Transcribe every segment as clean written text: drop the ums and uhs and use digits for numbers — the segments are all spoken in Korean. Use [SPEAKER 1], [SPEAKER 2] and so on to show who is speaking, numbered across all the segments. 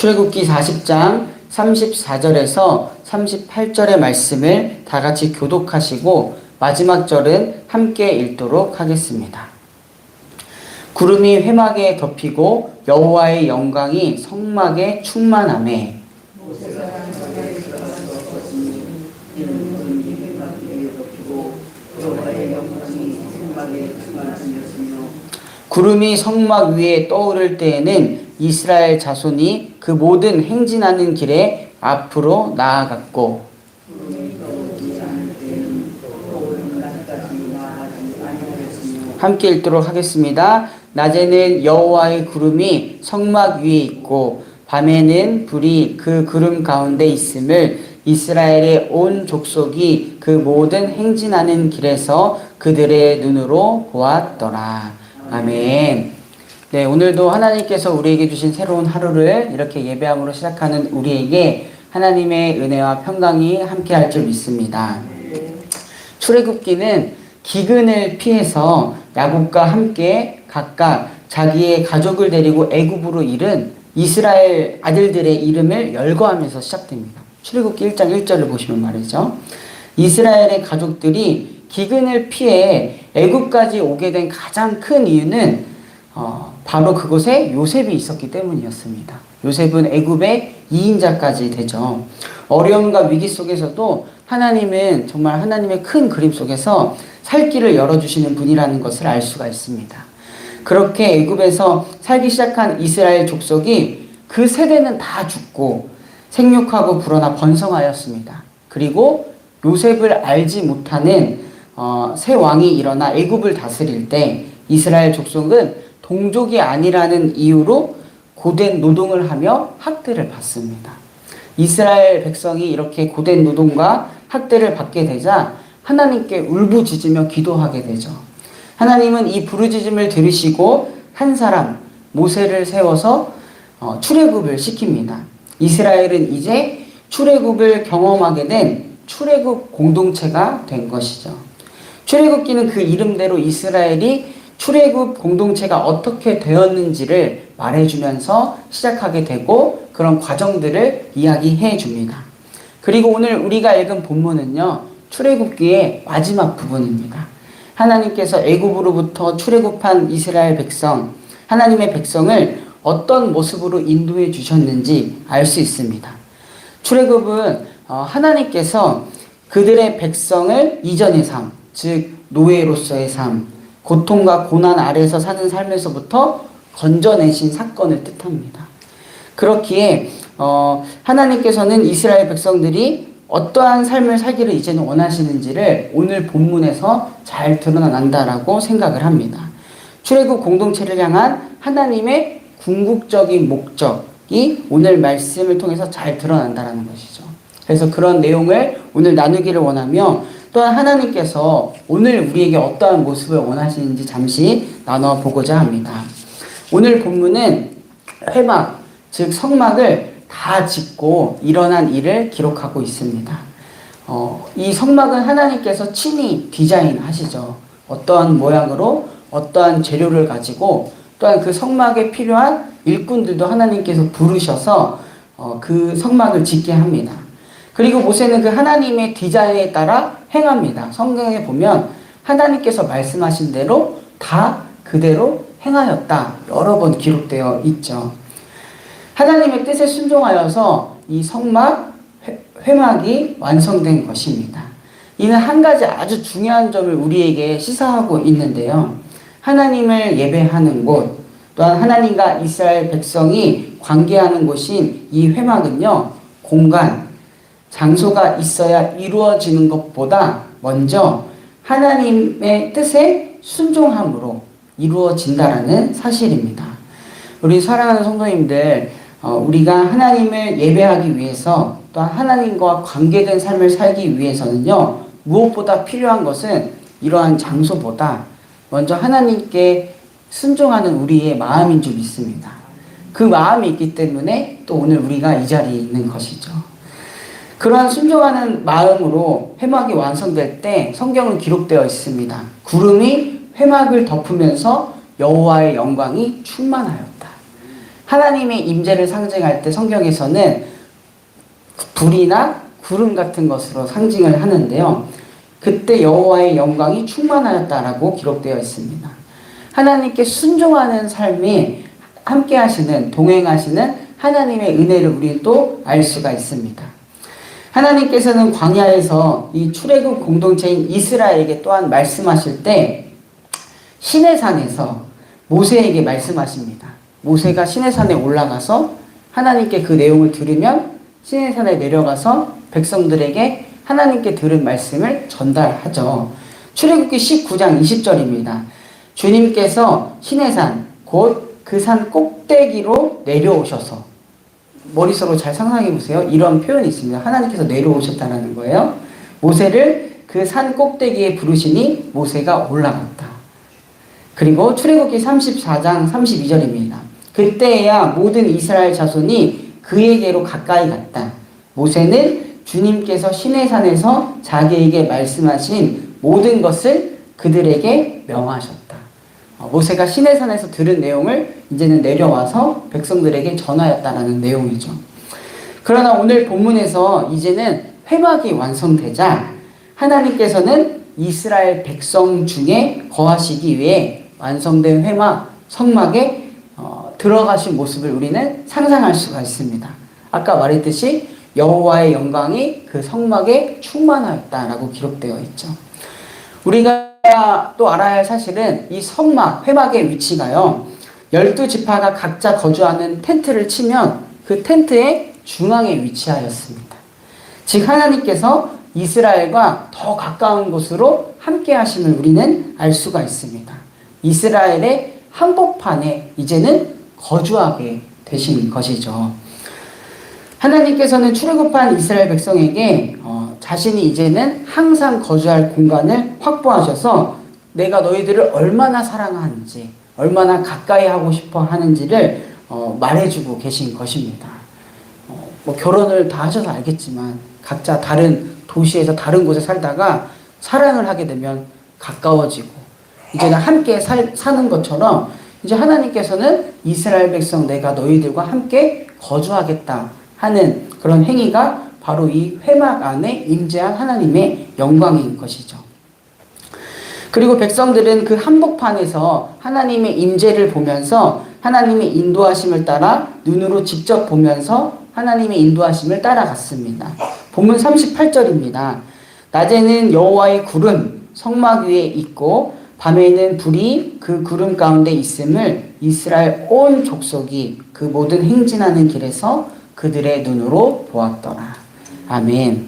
[SPEAKER 1] 출애굽기 40장 34절에서 38절의 말씀을 다 같이 교독하시고 마지막 절은 함께 읽도록 하겠습니다. 구름이 회막에 덮이고 여호와의 영광이 성막에 충만하매 구름이 성막 위에 떠오를 때에는 이스라엘 자손이 그 모든 행진하는 길에 앞으로 나아갔고 함께 읽도록 하겠습니다. 낮에는 여호와의 구름이 성막 위에 있고 밤에는 불이 그 구름 가운데 있음을 이스라엘의 온 족속이 그 모든 행진하는 길에서 그들의 눈으로 보았더라. 아멘. 네, 오늘도 하나님께서 우리에게 주신 새로운 하루를 이렇게 예배함으로 시작하는 우리에게 하나님의 은혜와 평강이 함께할 줄 믿습니다. 출애굽기는 기근을 피해서 야곱과 함께 각각 자기의 가족을 데리고 애굽으로 이른 이스라엘 아들들의 이름을 열거하면서 시작됩니다. 출애굽기 1장 1절을 보시면 말이죠. 이스라엘의 가족들이 기근을 피해 애굽까지 오게 된 가장 큰 이유는 바로 그곳에 요셉이 있었기 때문이었습니다. 요셉은 애굽의 2인자까지 되죠. 어려움과 위기 속에서도 하나님은 정말 하나님의 큰 그림 속에서 살 길을 열어주시는 분이라는 것을 알 수가 있습니다. 그렇게 애굽에서 살기 시작한 이스라엘 족속이 그 세대는 다 죽고 생육하고 불어나 번성하였습니다. 그리고 요셉을 알지 못하는 새 왕이 일어나 애굽을 다스릴 때 이스라엘 족속은 동족이 아니라는 이유로 고된 노동을 하며 학대를 받습니다. 이스라엘 백성이 이렇게 고된 노동과 학대를 받게 되자 하나님께 울부짖으며 기도하게 되죠. 하나님은 이 부르짖음을 들으시고 한 사람 모세를 세워서 출애굽을 시킵니다. 이스라엘은 이제 출애굽을 경험하게 된 출애굽 공동체가 된 것이죠. 출애굽기는 그 이름대로 이스라엘이 출애굽 공동체가 어떻게 되었는지를 말해주면서 시작하게 되고 그런 과정들을 이야기해 줍니다. 그리고 오늘 우리가 읽은 본문은요, 출애굽기의 마지막 부분입니다. 하나님께서 애굽으로부터 출애굽한 이스라엘 백성, 하나님의 백성을 어떤 모습으로 인도해 주셨는지 알 수 있습니다. 출애굽은 하나님께서 그들의 백성을 이전의 삶, 즉 노예로서의 삶, 고통과 고난 아래에서 사는 삶에서부터 건져내신 사건을 뜻합니다. 그렇기에 하나님께서는 이스라엘 백성들이 어떠한 삶을 살기를 이제는 원하시는지를 오늘 본문에서 잘 드러난다라고 생각을 합니다. 출애굽 공동체를 향한 하나님의 궁극적인 목적이 오늘 말씀을 통해서 잘 드러난다는 것이죠. 그래서 그런 내용을 오늘 나누기를 원하며 또한 하나님께서 오늘 우리에게 어떠한 모습을 원하시는지 잠시 나눠보고자 합니다. 오늘 본문은 회막, 즉 성막을 다 짓고 일어난 일을 기록하고 있습니다. 이 성막은 하나님께서 친히 디자인하시죠. 어떠한 모양으로 어떠한 재료를 가지고 또한 그 성막에 필요한 일꾼들도 하나님께서 부르셔서 그 성막을 짓게 합니다. 그리고 모세는 그 하나님의 디자인에 따라 행합니다. 성경에 보면 하나님께서 말씀하신 대로 다 그대로 행하였다. 여러 번 기록되어 있죠. 하나님의 뜻에 순종하여서 이 성막, 회막이 완성된 것입니다. 이는 한 가지 아주 중요한 점을 우리에게 시사하고 있는데요. 하나님을 예배하는 곳, 또한 하나님과 이스라엘 백성이 관계하는 곳인 이 회막은요, 공간, 장소가 있어야 이루어지는 것보다 먼저 하나님의 뜻에 순종함으로 이루어진다라는 사실입니다. 우리 사랑하는 성도님들, 우리가 하나님을 예배하기 위해서 또한 하나님과 관계된 삶을 살기 위해서는요, 무엇보다 필요한 것은 이러한 장소보다 먼저 하나님께 순종하는 우리의 마음인 줄 믿습니다. 그 마음이 있기 때문에 또 오늘 우리가 이 자리에 있는 것이죠. 그러한 순종하는 마음으로 회막이 완성될 때 성경은 기록되어 있습니다. 구름이 회막을 덮으면서 여호와의 영광이 충만하였다. 하나님의 임재를 상징할 때 성경에서는 불이나 구름 같은 것으로 상징을 하는데요. 그때 여호와의 영광이 충만하였다라고 기록되어 있습니다. 하나님께 순종하는 삶이 함께 하시는, 동행하시는 하나님의 은혜를 우리는 또 알 수가 있습니다. 하나님께서는 광야에서 이 출애굽 공동체인 이스라엘에게 또한 말씀하실 때 시내산에서 모세에게 말씀하십니다. 모세가 시내산에 올라가서 하나님께 그 내용을 들으면 시내산에 내려가서 백성들에게 하나님께 들은 말씀을 전달하죠. 출애굽기 19장 20절입니다. 주님께서 시내산 곧 그 산 꼭대기로 내려오셔서, 머릿속으로 잘 상상해 보세요. 이런 표현이 있습니다. 하나님께서 내려오셨다는 거예요. 모세를 그 산 꼭대기에 부르시니 모세가 올라갔다. 그리고 출애굽기 34장 32절입니다. 그때야 모든 이스라엘 자손이 그에게로 가까이 갔다. 모세는 주님께서 시내산에서 자기에게 말씀하신 모든 것을 그들에게 명하셨다. 모세가 시내산에서 들은 내용을 이제는 내려와서 백성들에게 전하였다라는 내용이죠. 그러나 오늘 본문에서 이제는 회막이 완성되자 하나님께서는 이스라엘 백성 중에 거하시기 위해 완성된 회막, 성막에 들어가신 모습을 우리는 상상할 수가 있습니다. 아까 말했듯이 여호와의 영광이 그 성막에 충만하였다라고 기록되어 있죠. 우리가 또 알아야 할 사실은 이 성막, 회막의 위치가요, 12지파가 각자 거주하는 텐트를 치면 그 텐트의 중앙에 위치하였습니다. 즉 하나님께서 이스라엘과 더 가까운 곳으로 함께 하심을 우리는 알 수가 있습니다. 이스라엘의 한복판에 이제는 거주하게 되신 것이죠. 하나님께서는 출애굽한 이스라엘 백성에게 자신이 이제는 항상 거주할 공간을 확보하셔서 내가 너희들을 얼마나 사랑하는지, 얼마나 가까이 하고 싶어 하는지를 말해주고 계신 것입니다. 뭐 결혼을 다 하셔서 알겠지만 각자 다른 도시에서 다른 곳에 살다가 사랑을 하게 되면 가까워지고 이제는 함께 사는 것처럼 이제 하나님께서는 이스라엘 백성 내가 너희들과 함께 거주하겠다 하는 그런 행위가 바로 이 회막 안에 임재한 하나님의 영광인 것이죠. 그리고 백성들은 그 한복판에서 하나님의 임재를 보면서 하나님의 인도하심을 따라 눈으로 직접 보면서 하나님의 인도하심을 따라갔습니다. 본문 38절입니다. 낮에는 여호와의 구름 성막 위에 있고 밤에는 불이 그 구름 가운데 있음을 이스라엘 온 족속이 그 모든 행진하는 길에서 그들의 눈으로 보았더라. 아멘.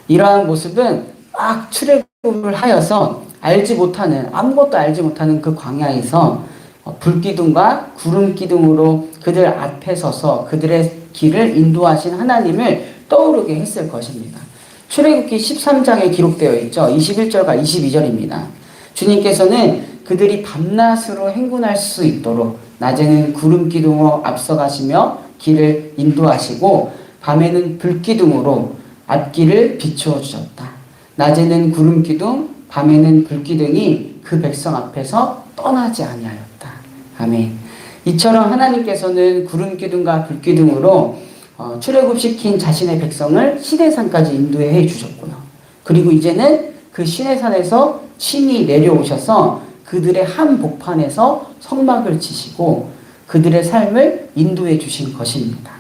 [SPEAKER 1] 이러한 모습은 막 출애굽을 하여서 아무것도 알지 못하는 그 광야에서 불기둥과 구름기둥으로 그들 앞에 서서 그들의 길을 인도하신 하나님을 떠오르게 했을 것입니다. 출애굽기 13장에 기록되어 있죠. 21절과 22절입니다. 주님께서는 그들이 밤낮으로 행군할 수 있도록 낮에는 구름기둥으로 앞서가시며 길을 인도하시고 밤에는 불기둥으로 앞길을 비추어 주셨다. 낮에는 구름기둥, 밤에는 불기둥이 그 백성 앞에서 떠나지 아니하였다. 아멘. 이처럼 하나님께서는 구름기둥과 불기둥으로 출애굽시킨 자신의 백성을 시내산까지 인도해 주셨고요. 그리고 이제는 그 시내산에서 친히 내려오셔서 그들의 한복판에서 성막을 치시고 그들의 삶을 인도해 주신 것입니다.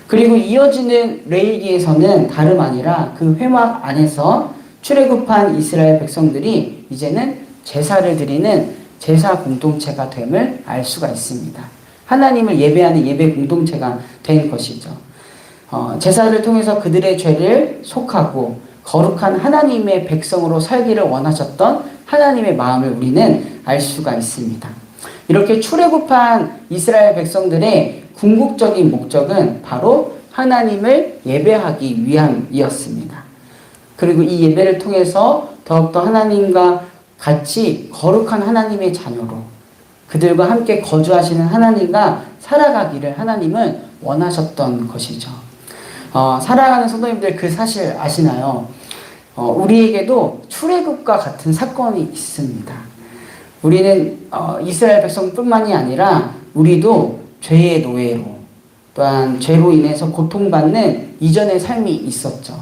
[SPEAKER 1] 그리고 이어지는 레위기에서는 다름 아니라 그 회막 안에서 출애굽한 이스라엘 백성들이 이제는 제사를 드리는 제사 공동체가 됨을 알 수가 있습니다. 하나님을 예배하는 예배 공동체가 된 것이죠. 제사를 통해서 그들의 죄를 속하고 거룩한 하나님의 백성으로 살기를 원하셨던 하나님의 마음을 우리는 알 수가 있습니다. 이렇게 출애굽한 이스라엘 백성들의 궁극적인 목적은 바로 하나님을 예배하기 위함이었습니다. 그리고 이 예배를 통해서 더욱더 하나님과 같이 거룩한 하나님의 자녀로 그들과 함께 거주하시는 하나님과 살아가기를 하나님은 원하셨던 것이죠. 사랑하는 성도님들 그 사실 아시나요? 우리에게도 출애굽과 같은 사건이 있습니다. 우리는 이스라엘 백성뿐만이 아니라 우리도 죄의 노예로 또한 죄로 인해서 고통받는 이전의 삶이 있었죠.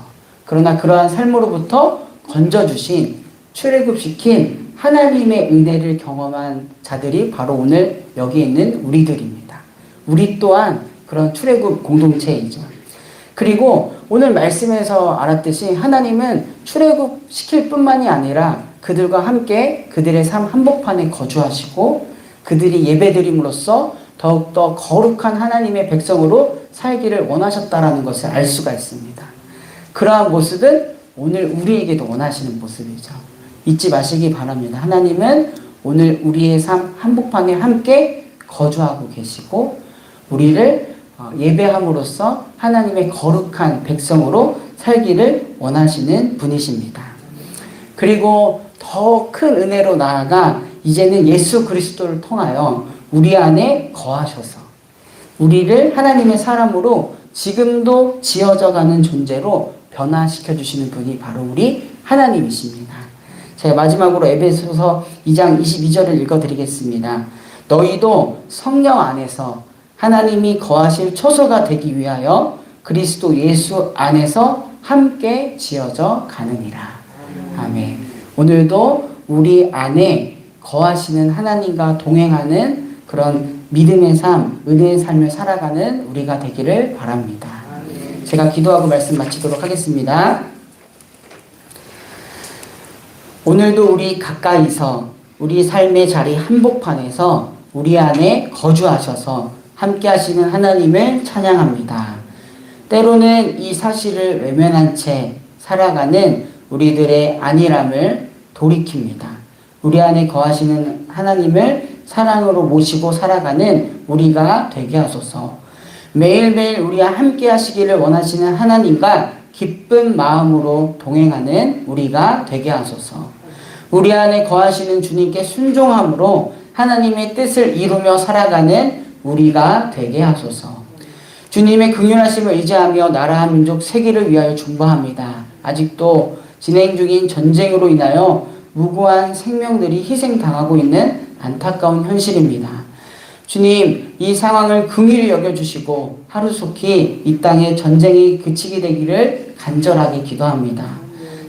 [SPEAKER 1] 그러나 그러한 삶으로부터 건져주신 출애굽시킨 하나님의 은혜를 경험한 자들이 바로 오늘 여기 있는 우리들입니다. 우리 또한 그런 출애굽 공동체이죠. 그리고 오늘 말씀에서 알았듯이 하나님은 출애굽시킬 뿐만이 아니라 그들과 함께 그들의 삶 한복판에 거주하시고 그들이 예배드림으로써 더욱더 거룩한 하나님의 백성으로 살기를 원하셨다라는 것을 알 수가 있습니다. 그러한 모습은 오늘 우리에게도 원하시는 모습이죠. 잊지 마시기 바랍니다. 하나님은 오늘 우리의 삶 한복판에 함께 거주하고 계시고 우리를 예배함으로써 하나님의 거룩한 백성으로 살기를 원하시는 분이십니다. 그리고 더 큰 은혜로 나아가 이제는 예수 그리스도를 통하여 우리 안에 거하셔서 우리를 하나님의 사람으로 지금도 지어져가는 존재로 변화시켜 주시는 분이 바로 우리 하나님이십니다. 제가 마지막으로 에베소서 2장 22절을 읽어드리겠습니다. 너희도 성령 안에서 하나님이 거하실 처소가 되기 위하여 그리스도 예수 안에서 함께 지어져 가느니라. 아멘. 오늘도 우리 안에 거하시는 하나님과 동행하는 그런 믿음의 삶, 은혜의 삶을 살아가는 우리가 되기를 바랍니다. 제가 기도하고 말씀 마치도록 하겠습니다. 오늘도 우리 가까이서 우리 삶의 자리 한복판에서 우리 안에 거주하셔서 함께 하시는 하나님을 찬양합니다. 때로는 이 사실을 외면한 채 살아가는 우리들의 안일함을 돌이킵니다. 우리 안에 거하시는 하나님을 사랑으로 모시고 살아가는 우리가 되게 하소서. 매일매일 우리와 함께 하시기를 원하시는 하나님과 기쁜 마음으로 동행하는 우리가 되게 하소서. 우리 안에 거하시는 주님께 순종함으로 하나님의 뜻을 이루며 살아가는 우리가 되게 하소서. 주님의 긍휼하심을 의지하며 나라와 민족 세계를 위하여 중보합니다. 아직도 진행 중인 전쟁으로 인하여 무고한 생명들이 희생당하고 있는 안타까운 현실입니다. 주님, 이 상황을 긍휼히 여겨주시고 하루속히 이 땅에 전쟁이 그치게 되기를 간절하게 기도합니다.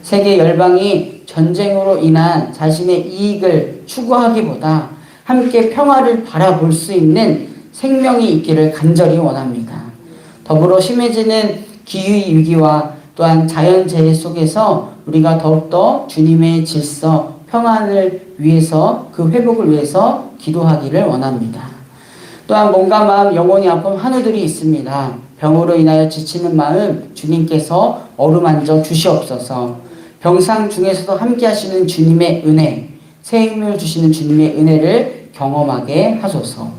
[SPEAKER 1] 세계 열방이 전쟁으로 인한 자신의 이익을 추구하기보다 함께 평화를 바라볼 수 있는 생명이 있기를 간절히 원합니다. 더불어 심해지는 기후위기와 또한 자연재해 속에서 우리가 더욱더 주님의 질서, 평안을 위해서 그 회복을 위해서 기도하기를 원합니다. 또한 몸과 마음, 영혼이 아픈 환우들이 있습니다. 병으로 인하여 지치는 마음 주님께서 어루만져 주시옵소서. 병상 중에서도 함께 하시는 주님의 은혜, 새 힘을 주시는 주님의 은혜를 경험하게 하소서.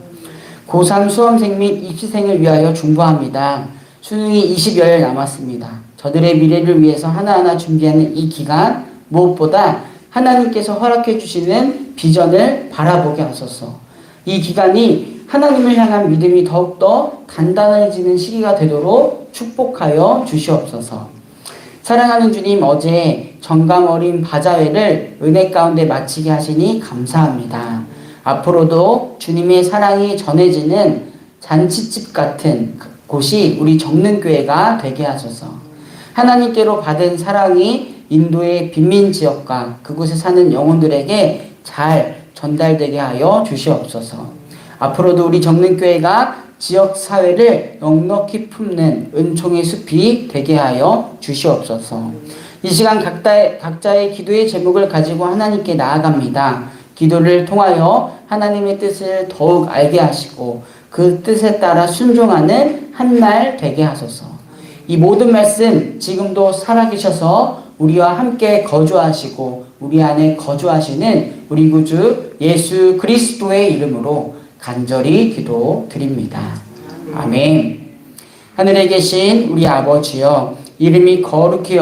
[SPEAKER 1] 고3 수험생 및 입시생을 위하여 중보합니다. 수능이 20여일 남았습니다. 저들의 미래를 위해서 하나하나 준비하는 이 기간, 무엇보다 하나님께서 허락해 주시는 비전을 바라보게 하소서. 이 기간이 하나님을 향한 믿음이 더욱더 단단해지는 시기가 되도록 축복하여 주시옵소서. 사랑하는 주님, 어제 정감 어린 바자회를 은혜 가운데 마치게 하시니 감사합니다. 앞으로도 주님의 사랑이 전해지는 잔치집 같은 곳이 우리 정릉교회가 되게 하소서. 하나님께로 받은 사랑이 인도의 빈민지역과 그곳에 사는 영혼들에게 잘 전달되게 하여 주시옵소서. 앞으로도 우리 정릉교회가 지역사회를 넉넉히 품는 은총의 숲이 되게 하여 주시옵소서. 이 시간 각자의 기도의 제목을 가지고 하나님께 나아갑니다. 기도를 통하여 하나님의 뜻을 더욱 알게 하시고 그 뜻에 따라 순종하는 한 날 되게 하소서. 이 모든 말씀 지금도 살아계셔서 우리와 함께 거주하시고 우리 안에 거주하시는 우리 구주 예수 그리스도의 이름으로 간절히 기도드립니다. 아멘. 하늘에 계신 우리 아버지여, 이름이 거룩히